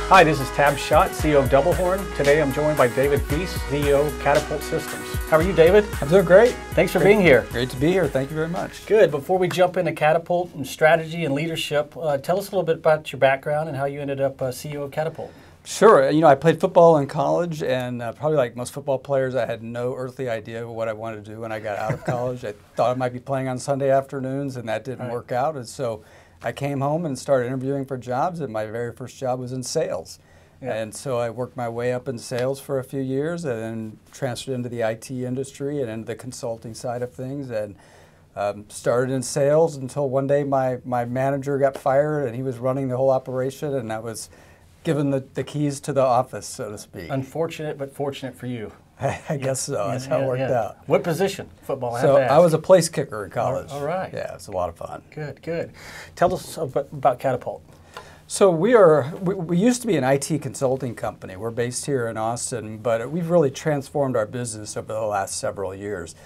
Hi, this is Schadt, CEO of DoubleHorn. Today I'm joined by David Fuess, CEO of Catapult Systems. How are you, David? I'm doing great. Thanks for being here. Great to be here. Thank you very much. Good. Before we jump into Catapult and strategy and leadership, tell us a little bit about your background and how you ended up CEO of Catapult. Sure. You know, I played football in college, and probably like most football players, I had no earthly idea what I wanted to do when I got out of college. I thought I might be playing on Sunday afternoons, and that didn't work out. And so I came home and started interviewing for jobs, and my very first job was in sales. Yeah. And so I worked my way up in sales for a few years and then transferred into the IT industry and into the consulting side of things, and started in sales until one day my manager got fired and he was running the whole operation, and I was given the keys to the office, so to speak. Unfortunate, but fortunate for you. I guess so. That's how it worked out. What position? Football, I have So to ask. I was a place kicker in college. All right. Yeah, it was a lot of fun. Good, good. Tell us about Catapult. So we used to be an IT consulting company. We're based here in Austin, but we've really transformed our business over the last several years.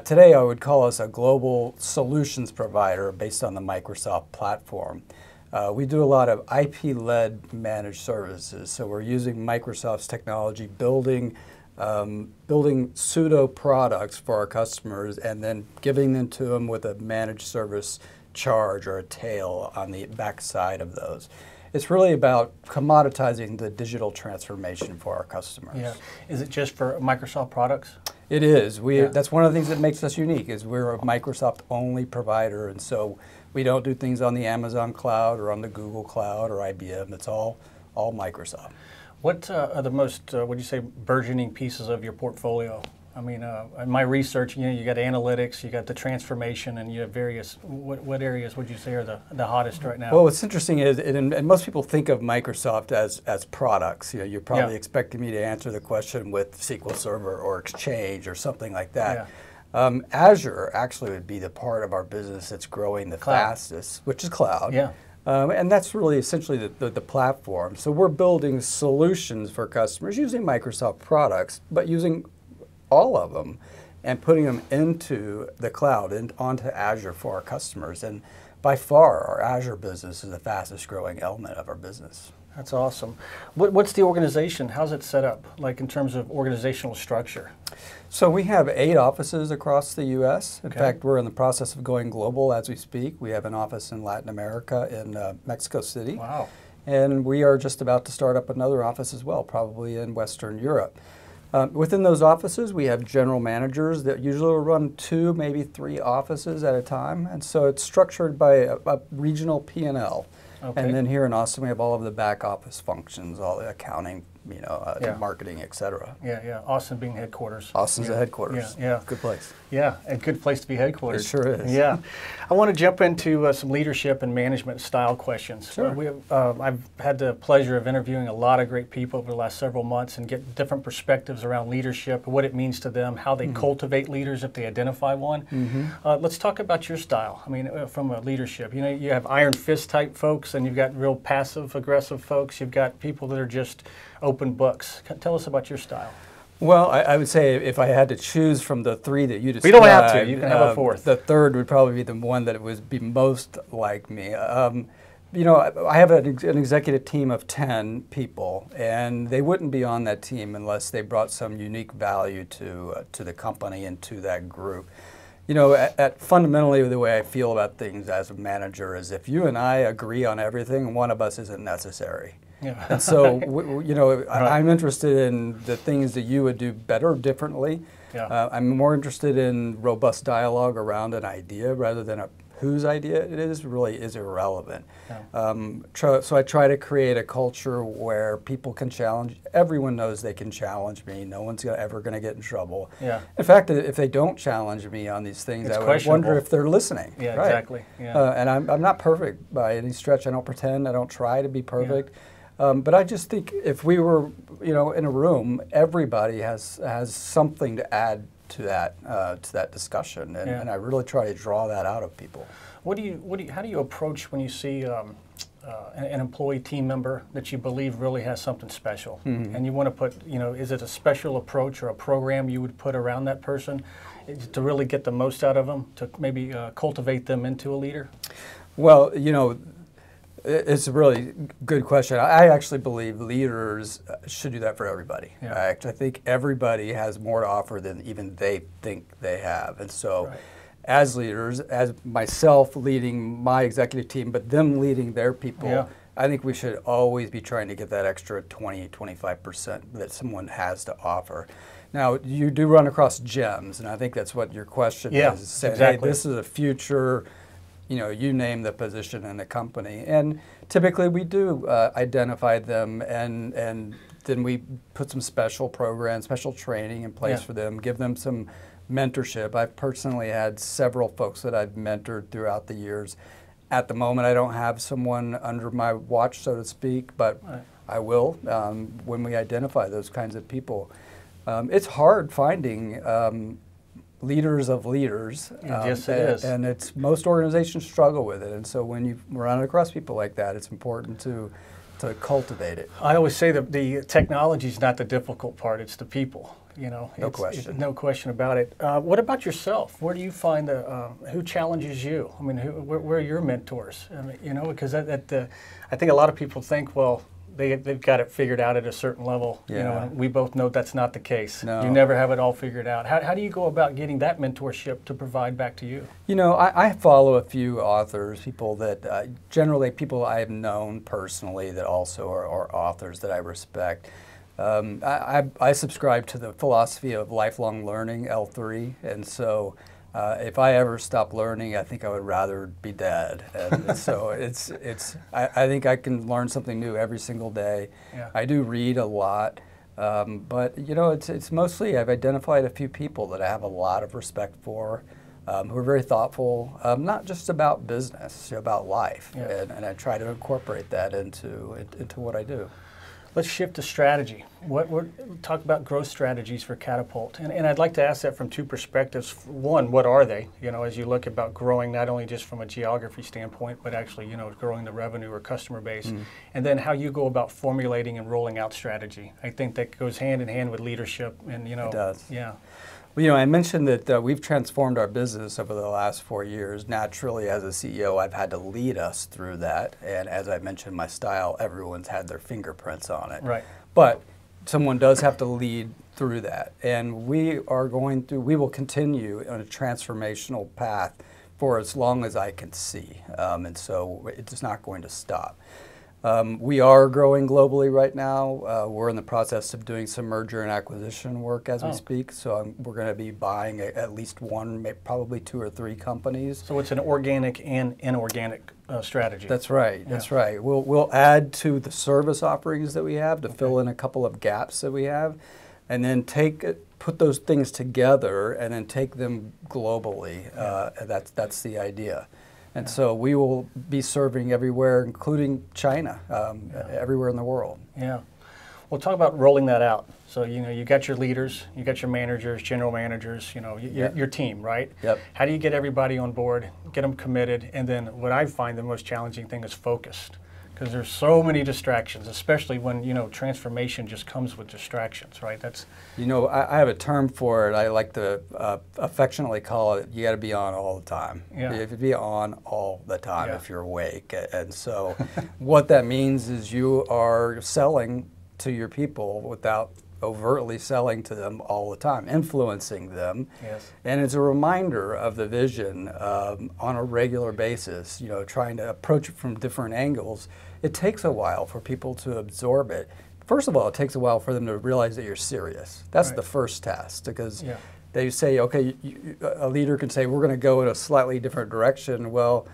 Today I would call us a global solutions provider based on the Microsoft platform. We do a lot of IP-led managed services, so we're using Microsoft's technology, building pseudo products for our customers and then giving them to them with a managed service charge or a tail on the backside of those. It's really about commoditizing the digital transformation for our customers. Yeah. Is it just for Microsoft products? It is. That's one of the things that makes us unique, is we're a Microsoft-only provider, and so we don't do things on the Amazon cloud or on the Google cloud or IBM. It's all Microsoft. What are the most, would you say, burgeoning pieces of your portfolio? I mean, in my research, you got analytics, you got the transformation, and you have various. What areas would you say are the hottest right now? Well, what's interesting is, and most people think of Microsoft as products. You know, you're probably expecting me to answer the question with SQL Server or Exchange or something like that. Yeah. Azure actually would be the part of our business that's growing the fastest, which is cloud. Yeah. And that's really essentially the platform. So we're building solutions for customers using Microsoft products, but using all of them and putting them into the cloud and onto Azure for our customers. And by far, our Azure business is the fastest growing element of our business. That's awesome. What's the organization? How's it set up, like in terms of organizational structure? So we have 8 offices across the U.S. In fact, we're in the process of going global as we speak. We have an office in Latin America in Mexico City. Wow. And we are just about to start up another office as well, probably in Western Europe. Within those offices, we have general managers that usually will run 2, maybe 3 offices at a time. And so it's structured by a regional P&L. Okay. And then here in Austin, we have all of the back office functions, all the accounting, marketing, et cetera. Yeah, yeah. Austin being headquarters. Austin's the headquarters. Yeah, yeah. Good place. Yeah, a good place to be headquarters. It sure is. Yeah. I want to jump into some leadership and management style questions. Sure. I've had the pleasure of interviewing a lot of great people over the last several months and get different perspectives around leadership, what it means to them, how they cultivate leaders if they identify one. Let's talk about your style. I mean, from a leadership, you have iron fist type folks, and you've got real passive aggressive folks. You've got people that are just open books. Tell us about your style. Well, I would say if I had to choose from the 3 that you described, we don't have to. You can have a 4th. The 3rd would probably be the one that would be most like me. I have an executive team of 10 people, and they wouldn't be on that team unless they brought some unique value to the company and to that group. Fundamentally, the way I feel about things as a manager is if you and I agree on everything, one of us isn't necessary. Yeah. And so, I'm interested in the things that you would do better, differently. Yeah. I'm more interested in robust dialogue around an idea rather than whose idea it is really is irrelevant. Yeah. So I try to create a culture where people can challenge. Everyone knows they can challenge me. No one's ever going to get in trouble. Yeah. In fact, if they don't challenge me on these things, I would wonder if they're listening. Yeah, right? Exactly. Yeah. And I'm not perfect by any stretch. I don't pretend. I don't try to be perfect. Yeah. But I just think if we were, in a room, everybody has something to add to that discussion, and I really try to draw that out of people. How do you approach when you see an employee team member that you believe really has something special, and you want to put, is it a special approach or a program you would put around that person to really get the most out of them, to maybe cultivate them into a leader? Well, It's a really good question. I actually believe leaders should do that for everybody. Yeah. I think everybody has more to offer than even they think they have. And so as leaders, as myself leading my executive team, but them leading their people, I think we should always be trying to get that extra 20, 25% that someone has to offer. Now, you do run across gems, and I think that's what your question is. Saying, exactly. Hey, this is a future, you name the position in the company. And typically we do identify them, and then we put some special programs, special training in place for them, give them some mentorship. I've personally had several folks that I've mentored throughout the years. At the moment, I don't have someone under my watch, so to speak, but I will when we identify those kinds of people. It's hard finding leaders of leaders. Yes, it is. And most organizations struggle with it. And so when you run across people like that, it's important to cultivate it. I always say that the technology is not the difficult part, it's the people. No question. No question about it. What about yourself? Where do you find who challenges you? I mean, where are your mentors? I mean, because I think a lot of people think, well, they've got it figured out at a certain level. And we both know that's not the case. No. You never have it all figured out. How do you go about getting that mentorship to provide back to you? I follow a few authors, people that generally people I have known personally that also are authors that I respect. I subscribe to the philosophy of lifelong learning, L3, and so if I ever stop learning, I think I would rather be dead. And so I think I can learn something new every single day. Yeah. I do read a lot, but it's mostly I've identified a few people that I have a lot of respect for, who are very thoughtful, not just about business, about life, and I try to incorporate that into what I do. Let's shift to strategy. Talk about growth strategies for Catapult. And I'd like to ask that from two perspectives. One, what are they? As you look about growing not only just from a geography standpoint, but actually, growing the revenue or customer base. And then how you go about formulating and rolling out strategy. I think that goes hand in hand with leadership. And, It does. Yeah. Well, I mentioned that we've transformed our business over the last 4 years. Naturally, as a CEO, I've had to lead us through that. And as I mentioned, my style, everyone's had their fingerprints on it. Right. But someone does have to lead through that. And we will continue on a transformational path for as long as I can see. And so it's not going to stop. We are growing globally right now. We're in the process of doing some merger and acquisition work as we speak. So we're going to be buying at least one, probably 2 or 3 companies. So it's an organic and inorganic strategy. That's right. Yeah. That's right. We'll add to the service offerings that we have to fill in a couple of gaps that we have, and then put those things together and then take them globally. That's the idea. And so we will be serving everywhere, including China, everywhere in the world. Yeah. Well, talk about rolling that out. So, you got your leaders, you got your managers, general managers, your team, right? Yep. How do you get everybody on board, get them committed, and then what I find the most challenging thing is focused. Because there's so many distractions, especially when, transformation just comes with distractions, right? I have a term for it. I like to affectionately call it, you got to be on all the time. Yeah. You have to be on all the time if you're awake. And so what that means is you are selling to your people without overtly selling to them all the time, influencing them. Yes. And it's a reminder of the vision on a regular basis, trying to approach it from different angles. It takes a while for people to absorb it. First of all, it takes a while for them to realize that you're serious. That's the first test, because they say, okay, a leader can say, we're going to go in a slightly different direction. Well,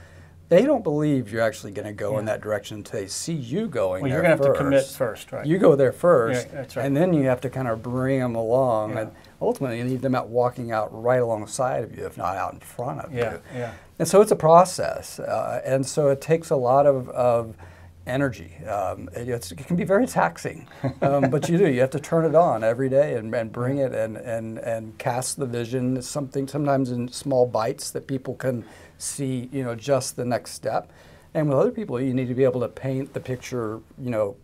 they don't believe you're actually going to go in that direction until they see you going there you're going to have first. to commit first, right? You go there first, that's right. and then you have to kind of bring them along. And ultimately, you need them walking out right alongside of you, if not out in front of you. Yeah. And so it's a process. And so it takes a lot of energy. It can be very taxing, but you have to turn it on every day and bring it and cast the vision. It's sometimes in small bites that people can see, just the next step. And with other people, you need to be able to paint the picture,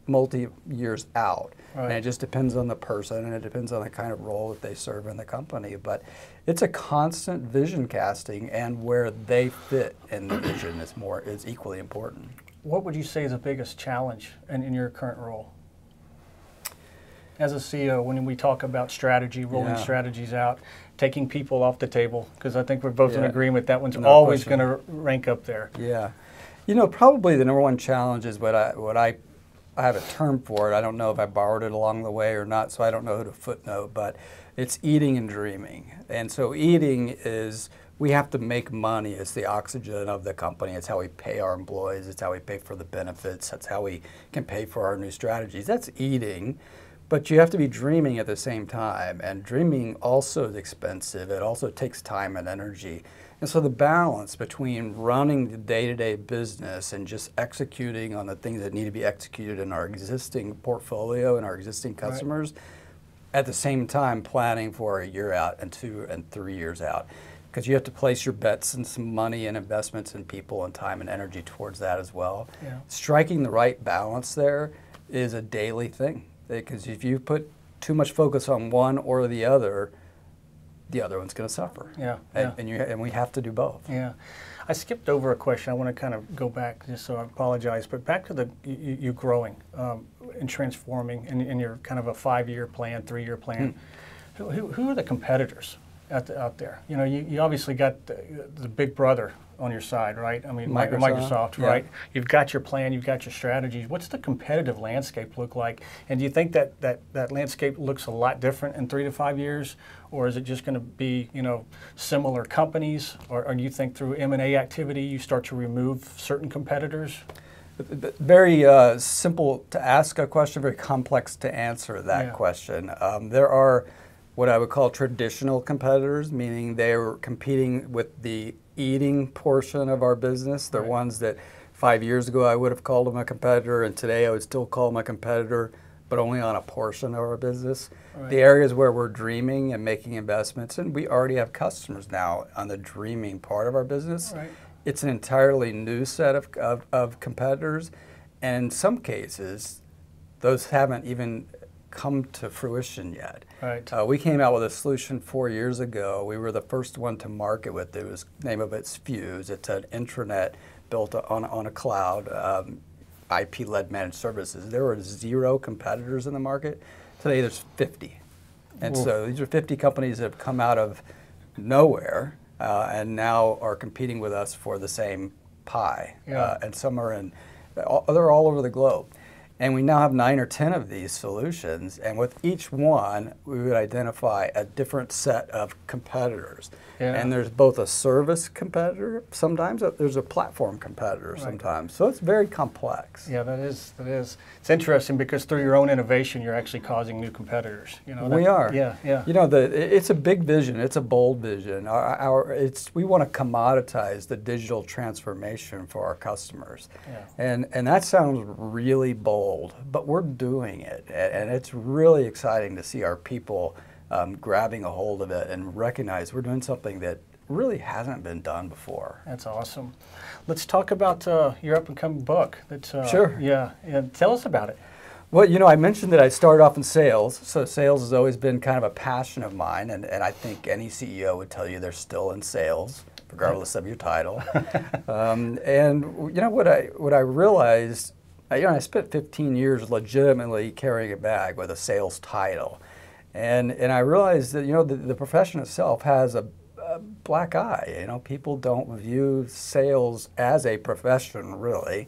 multi-years out. Right. And it just depends on the person, and it depends on the kind of role that they serve in the company. But it's a constant vision casting, and where they fit in the vision is equally important. What would you say is the biggest challenge in your current role? As a CEO, when we talk about strategy, rolling strategies out, taking people off the table, because I think we're both in agreement that one's always going to rank up there. Yeah. You know, probably the number one challenge is what I have a term for it. I don't know if I borrowed it along the way or not, so I don't know who to footnote, but it's eating and dreaming. And so eating is, we have to make money. It's the oxygen of the company. It's how we pay our employees. It's how we pay for the benefits. That's how we can pay for our new strategies. That's eating. But you have to be dreaming at the same time, and dreaming also is expensive. It also takes time and energy. And so the balance between running the day-to-day business and just executing on the things that need to be executed in our existing portfolio and our existing customers, at the same time planning for a year out and 2 and 3 years out. Because you have to place your bets and some money and investments in people and time and energy towards that as well. Yeah. Striking the right balance there is a daily thing. Because if you put too much focus on one or the other one's going to suffer. Yeah, and we have to do both. Yeah, I skipped over a question. I want to kind of go back, just so I apologize, but back to you growing and transforming in your kind of a 5-year plan, 3-year plan. Who are the competitors out there? You know, you obviously got the big brother on your side, right? I mean, Microsoft, right? You've got your plan, you've got your strategies. What's the competitive landscape look like? And do you think that landscape looks a lot different in 3 to 5 years? Or is it just going to be, you know, similar companies? Or do you think through M&A activity you start to remove certain competitors? Very simple to ask a question, very complex to answer that question. There are what I would call traditional competitors, meaning they're competing with the eating portion of our business. They're ones that 5 years ago I would have called them a competitor, and today I would still call them a competitor, but only on a portion of our business. The areas where we're dreaming and making investments, and we already have customers now on the dreaming part of our business. It's an entirely new set of competitors, and in some cases, those haven't even come to fruition yet. We came out with a solution 4 years ago. We were the first one to market with it. The name of it's Fuess. It's an intranet built on a cloud, IP-led managed services. There were 0 competitors in the market. Today there's 50. And so these are 50 companies that have come out of nowhere and now are competing with us for the same pie. And some are they're all over the globe. And we now have 9 or 10 of these solutions, and with each one, we would identify a different set of competitors. And there's both a service competitor sometimes, there's a platform competitor sometimes. So it's very complex. Yeah, that is. It's interesting because through your own innovation, you're actually causing new competitors. You know, we are. You know, it's a big vision. It's a bold vision. We want to commoditize the digital transformation for our customers. And that sounds really bold. But we're doing it, and it's really exciting to see our people grabbing a hold of it and recognize we're doing something that really hasn't been done before. That's awesome. Let's talk about your up-and-coming book. Sure. Yeah, tell us about it. Well, you know, I mentioned that I started off in sales, so sales has always been kind of a passion of mine, and I think any CEO would tell you they're still in sales, regardless of your title. And you know what I realized. You know, I spent 15 years legitimately carrying a bag with a sales title. And I realized that, you know, the profession itself has a black eye. You know, people don't view sales as a profession, really.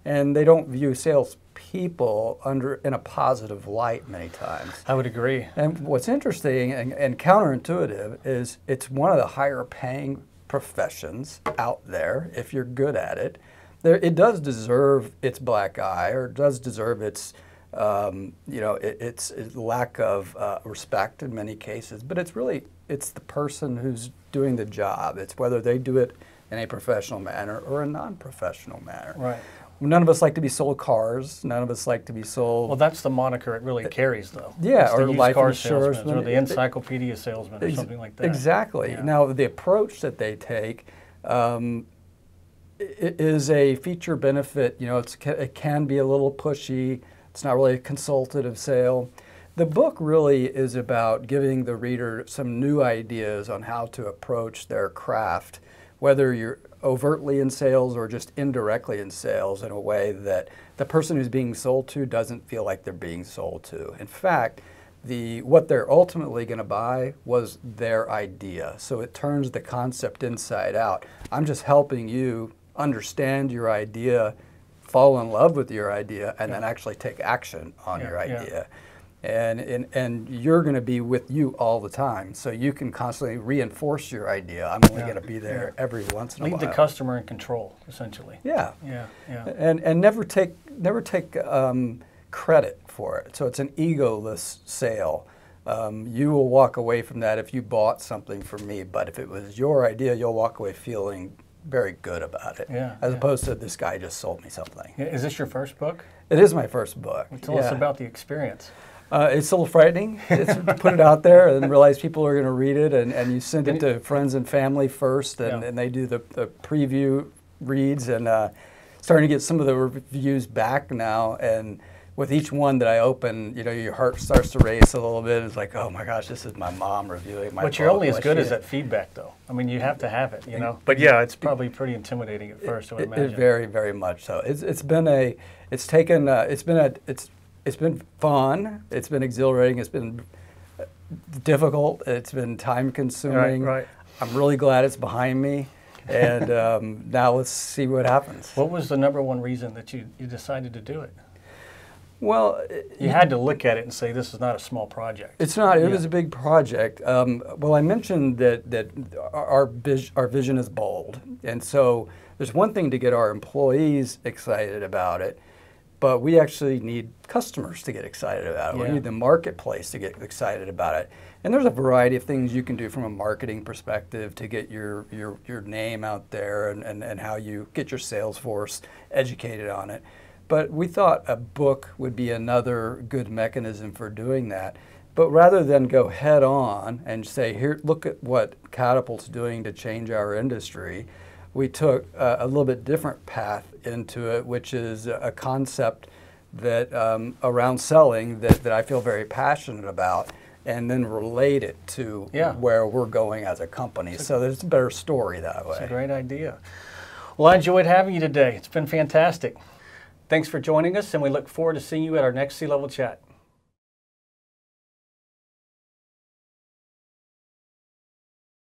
And they don't view salespeople in a positive light many times. I would agree. And what's interesting and counterintuitive is it's one of the higher paying professions out there if you're good at it. It does deserve its black eye, or it does deserve its, you know, its lack of respect in many cases. But it's the person who's doing the job. It's whether they do it in a professional manner or a non-professional manner. None of us like to be sold cars. None of us like to be sold. Well, that's the moniker it really carries, though. Yeah, or life insurance, or the Encyclopedia Salesman, or something like that. Exactly. Now, the approach that they take. It is a feature benefit, you know, it can be a little pushy. It's not really a consultative sale. The book really is about giving the reader some new ideas on how to approach their craft whether you're overtly in sales or just indirectly in sales, in a way that the person who's being sold to doesn't feel like they're being sold to. In fact, what they're ultimately going to buy was their idea. So it turns the concept inside out. I'm just helping you understand your idea, fall in love with your idea, and then actually take action on your idea. And you're going to be with you all the time, so you can constantly reinforce your idea. I'm only going to be there every once in a while. Leave the customer in control, essentially. Yeah. And never take credit for it. So it's an egoless sale. You will walk away from that if you bought something from me, but if it was your idea, you'll walk away feeling very good about it, as opposed to this guy just sold me something. Is this your first book? It is my first book. Tell us about the experience. It's a little frightening. It's to put it out there and realize people are going to read it, and you send it to friends and family first, and they do the preview reads, and starting to get some of the reviews back now. And with each one that I open, you know, your heart starts to race a little bit. It's like, oh my gosh, this is my mom reviewing my book. But you're only as good as that feedback, though. I mean, you have to have it, you know. But yeah, it's probably pretty intimidating at first, I would imagine. Very, very much so. It's been fun. It's been exhilarating. It's been difficult. It's been time consuming. Right. I'm really glad it's behind me. And now let's see what happens. What was the #1 reason that you decided to do it? Well, you had to look at it and say, this is not a small project. It's not. It was a big project. Well, I mentioned that our vision is bold. And so there's one thing to get our employees excited about it, but we actually need customers to get excited about it. We need the marketplace to get excited about it. And there's a variety of things you can do from a marketing perspective to get your name out there, and how you get your sales force educated on it. But we thought a book would be another good mechanism for doing that. But rather than go head on and say, here, look at what Catapult's doing to change our industry, we took a little bit different path into it, which is a concept that around selling that I feel very passionate about, and then relate it to where we're going as a company. So there's a better story that way. It's a great idea. Well, I enjoyed having you today. It's been fantastic. Thanks for joining us, and we look forward to seeing you at our next C-Level Chat.